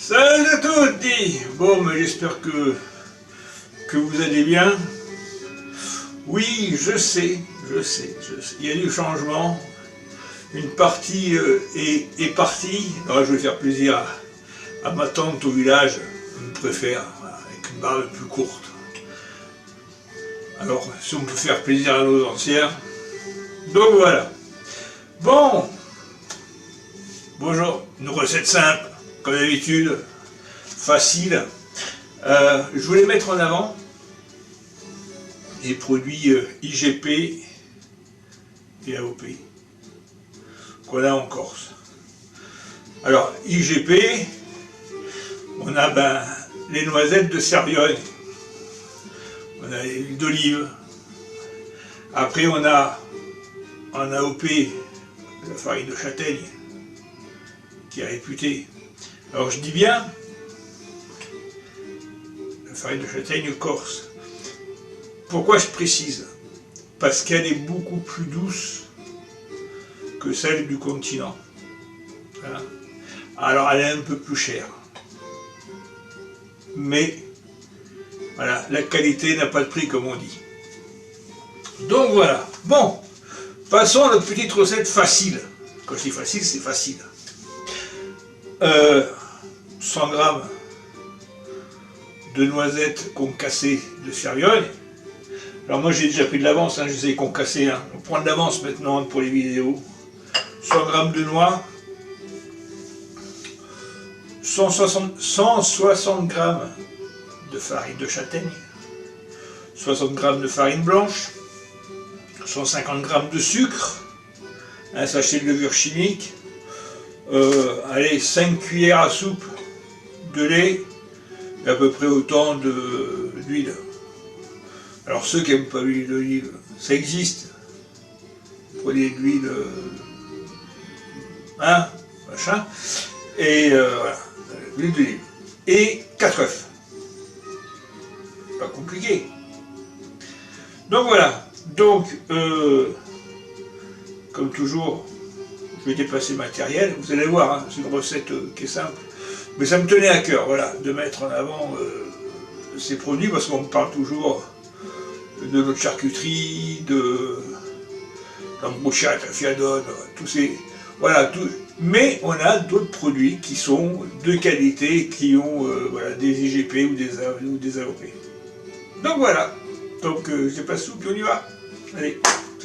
Salut à tous. Bon, mais j'espère que vous allez bien. Oui, je sais, il y a du changement. Une partie est partie. Alors, je vais faire plaisir à ma tante au village. Elle me préfère, voilà, avec une barbe plus courte. Alors, si on peut faire plaisir à nos anciens. Donc voilà. Bon. Bonjour. Une recette simple, comme d'habitude. Facile. Je voulais mettre en avant les produits IGP et AOP qu'on a en Corse. Alors, IGP, on a les noisettes de Cerviogne, on a l'huile d'olive, après on a en AOP la farine de châtaigne qui est réputée. Alors je dis bien la farine de châtaigne corse. Pourquoi je précise? Parce qu'elle est beaucoup plus douce que celle du continent. Voilà. Alors elle est un peu plus chère. Mais voilà, la qualité n'a pas de prix comme on dit. Donc voilà. Bon, passons à notre petite recette facile. Quand je dis facile, c'est facile. 100 g de noisettes concassées de Cerviogne. Alors moi j'ai déjà pris de l'avance, je les ai concassées. On prend de l'avance maintenant pour les vidéos. 100 g de noix. 160 g de farine de châtaigne. 60 g de farine blanche. 150 g de sucre. Un sachet de levure chimique. Allez, 5 cuillères à soupe de lait. Et à peu près autant d'huile. Alors ceux qui n'aiment pas l'huile d'olive, ça existe. Prenez de l'huile, machin, et voilà, l'huile d'olive. Et 4 œufs. Pas compliqué. Donc voilà. Donc, comme toujours, je vais déplacer le matériel. Vous allez voir, c'est une recette qui est simple. Mais ça me tenait à cœur, voilà, de mettre en avant ces produits, parce qu'on me parle toujours de notre charcuterie, de l'embrouchette, la fiadone, tous ces... Voilà, tout. Mais on a d'autres produits qui sont de qualité, qui ont voilà, des IGP ou des AOP. Donc voilà, donc je passe tout, puis on y va. Allez,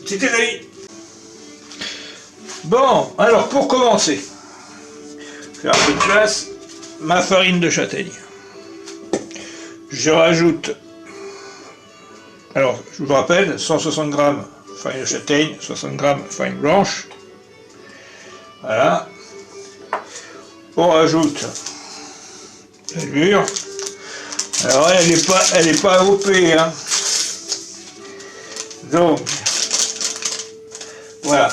c'était les amis. Bon, alors pour commencer, faire un peu de place, ma farine de châtaigne. Je rajoute, alors je vous rappelle, 160 g farine de châtaigne, 60 g farine blanche. Voilà. On rajoute la levure. Alors elle est pas AOP, hein. Donc voilà.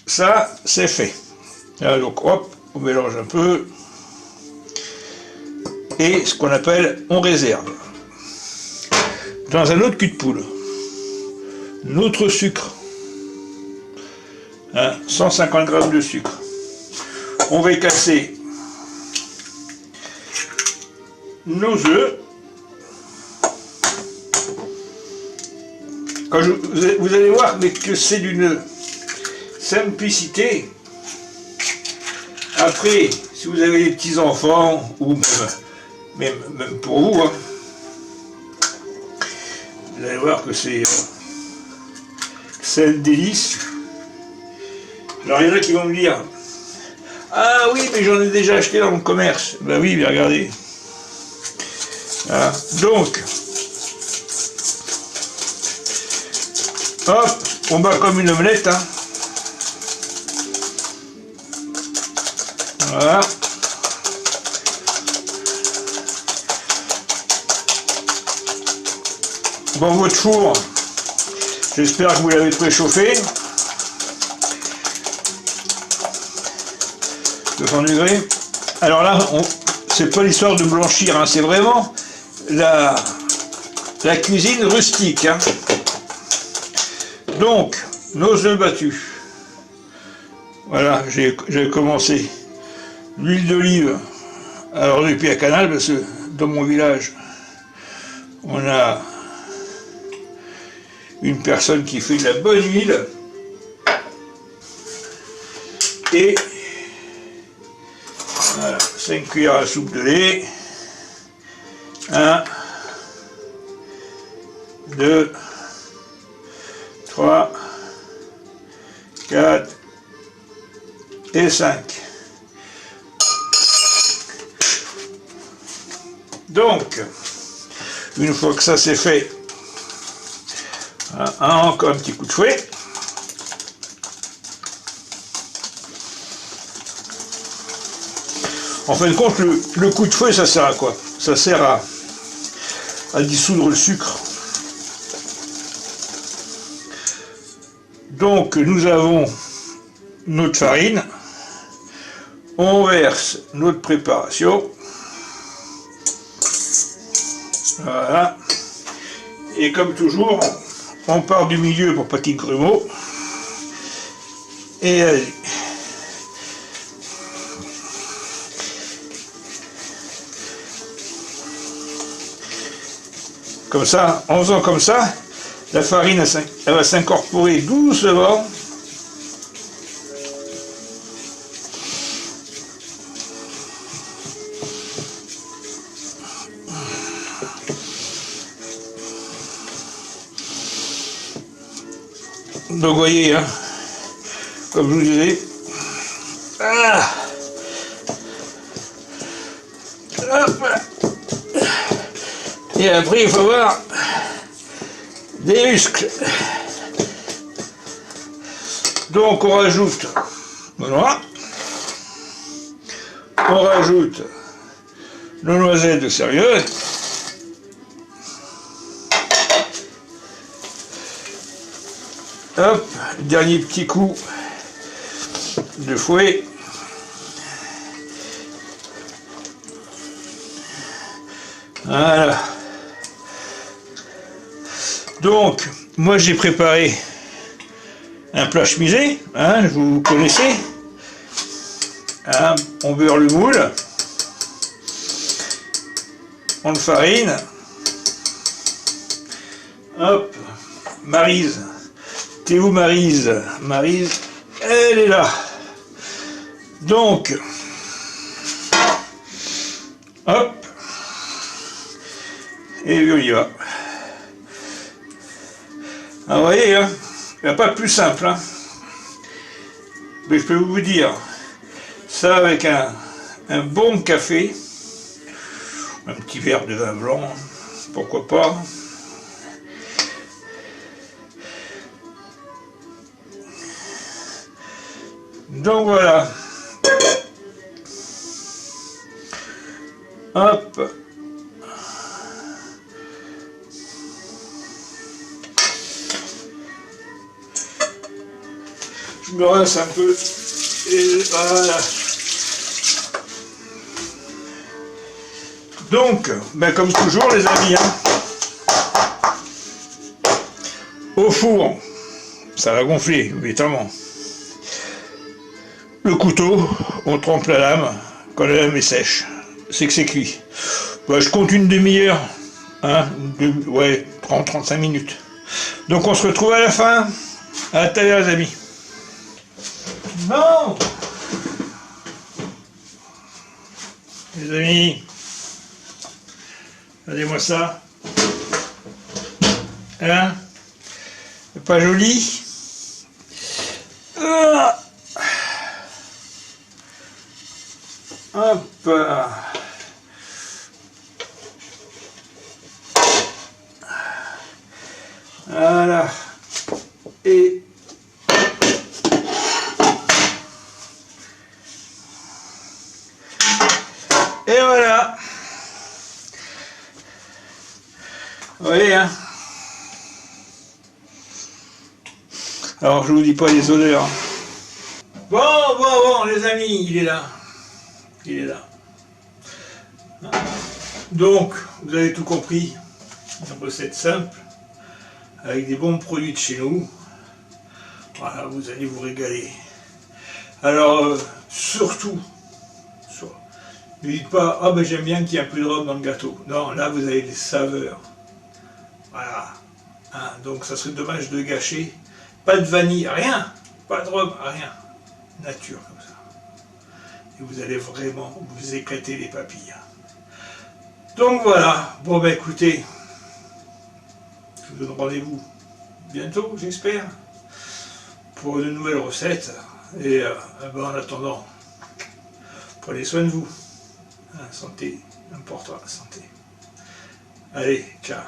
Ça c'est fait. Là, donc hop, on mélange un peu. Et ce qu'on appelle, on réserve. Dans un autre cul de poule, notre sucre, 150 g de sucre. On va casser nos œufs. Quand vous allez voir mais que c'est d'une simplicité. Après, si vous avez des petits enfants ou même pour vous, hein, vous allez voir que c'est un délice. Alors il y en a qui vont me dire, ah oui mais j'en ai déjà acheté dans le commerce. Ben oui, mais regardez. Voilà. Donc hop, on bat comme une omelette, hein. Voilà. Dans votre four, j'espère que vous l'avez préchauffé. 200 degrés. Alors là, c'est pas l'histoire de blanchir, hein, c'est vraiment la cuisine rustique. Hein. Donc, nos œufs battus. Voilà, j'ai commencé. L'huile d'olive Alors depuis à Canal, parce que dans mon village, on a une personne qui fait de la bonne huile et voilà, 5 cuillères à soupe de lait, 1, 2, 3, 4 et 5. Donc, une fois que ça c'est fait, encore un petit coup de fouet. En fin de compte, le coup de fouet, ça sert à quoi? Ça sert à dissoudre le sucre. Donc, nous avons notre farine. On verse notre préparation. Voilà. Et comme toujours, on part du milieu pour petit grumeau. Et allez. Comme ça, en faisant comme ça, la farine elle va s'incorporer doucement. Donc vous voyez, hein, comme je vous disais, hop. Et après il faut avoir des muscles. Donc on rajoute, voilà, on rajoute nos noisettes de sérieux. Hop, dernier petit coup de fouet. Voilà. Donc, moi j'ai préparé un plat chemisé, hein, vous connaissez. Hein, on beurre le moule, on le farine. Hop, Maryse. T'es où Maryse? Maryse, elle est là. Donc, hop, et on y va. Ah, vous voyez, hein, il n'y a pas de plus simple. Hein. Mais je peux vous dire, ça avec un bon café, un petit verre de vin blanc, pourquoi pas. Donc voilà. Hop. Je me rince un peu. Et voilà. Donc, ben comme toujours les amis, hein, au four, ça va gonfler, évidemment. Le couteau, on trempe la lame, quand la lame est sèche, c'est que c'est cuit. Ben, je compte une demi-heure, hein, ouais, 30-35 minutes. Donc on se retrouve à la fin. À tout à l'heure les amis. Bon, les amis, regardez-moi ça. Hein? C'est pas joli? Hop. Voilà. Et voilà. Vous voyez, hein. Alors, je vous dis pas les odeurs. Bon, les amis, il est là. Il est là. Donc, vous avez tout compris. Une recette simple, avec des bons produits de chez nous. Voilà, vous allez vous régaler. Alors, surtout, Ne dites pas, ah ben j'aime bien qu'il y ait un peu de rhum dans le gâteau. Non, là vous avez les saveurs. Voilà. Hein, donc ça serait dommage de gâcher. Pas de vanille, rien. Pas de rhum, rien. Nature comme ça. Et vous allez vraiment vous éclater les papilles. Donc voilà. Bon ben écoutez, je vous donne rendez-vous bientôt, j'espère, pour de nouvelles recettes. Et ben, en attendant, prenez soin de vous. Santé, important la santé. Allez, ciao.